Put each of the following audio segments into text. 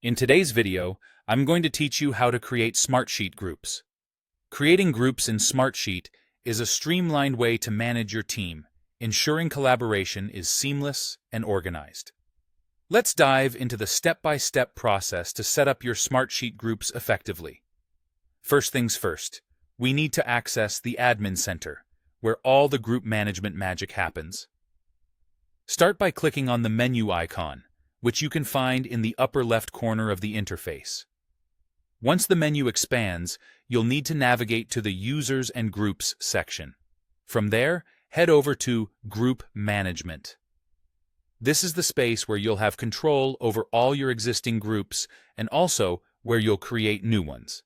In today's video, I'm going to teach you how to create Smartsheet groups. Creating groups in Smartsheet is a streamlined way to manage your team, ensuring collaboration is seamless and organized. Let's dive into the step-by-step process to set up your Smartsheet groups effectively. First things first, we need to access the Admin Center, where all the group management magic happens. Start by clicking on the menu icon, which you can find in the upper left corner of the interface. Once the menu expands, you'll need to navigate to the Users and Groups section. From there, head over to Group Management. This is the space where you'll have control over all your existing groups and also where you'll create new ones.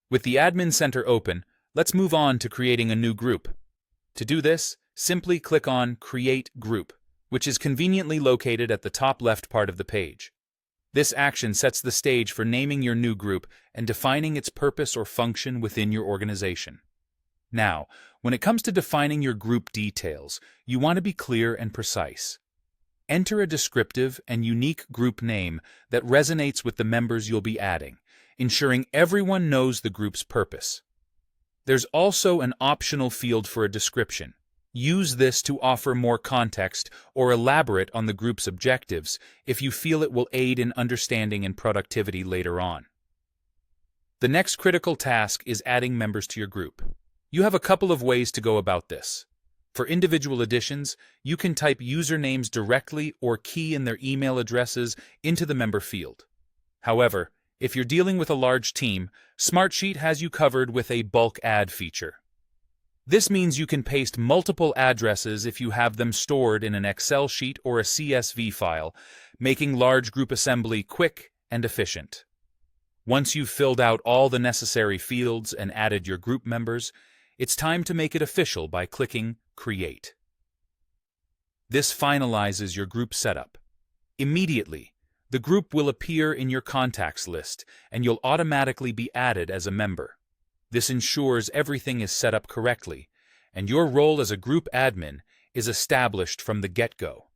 With the Admin Center open, let's move on to creating a new group. To do this, simply click on Create Group, which is conveniently located at the top left part of the page. This action sets the stage for naming your new group and defining its purpose or function within your organization. Now, when it comes to defining your group details, you want to be clear and precise. Enter a descriptive and unique group name that resonates with the members you'll be adding, ensuring everyone knows the group's purpose. There's also an optional field for a description. Use this to offer more context or elaborate on the group's objectives if you feel it will aid in understanding and productivity later on. The next critical task is adding members to your group. You have a couple of ways to go about this. For individual additions, you can type usernames directly or key in their email addresses into the member field. However, if you're dealing with a large team, Smartsheet has you covered with a bulk add feature. This means you can paste multiple addresses if you have them stored in an Excel sheet or a CSV file, making large group assembly quick and efficient. Once you've filled out all the necessary fields and added your group members, it's time to make it official by clicking Create. This finalizes your group setup. Immediately, the group will appear in your contacts list and you'll automatically be added as a member. This ensures everything is set up correctly, and your role as a group admin is established from the get-go.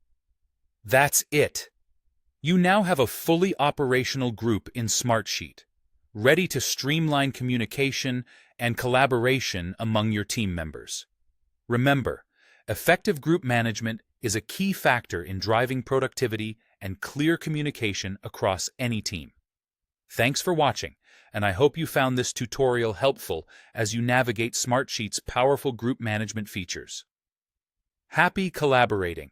That's it! You now have a fully operational group in Smartsheet, ready to streamline communication and collaboration among your team members. Remember, effective group management is a key factor in driving productivity and clear communication across any team. Thanks for watching, and I hope you found this tutorial helpful as you navigate Smartsheet's powerful group management features. Happy collaborating!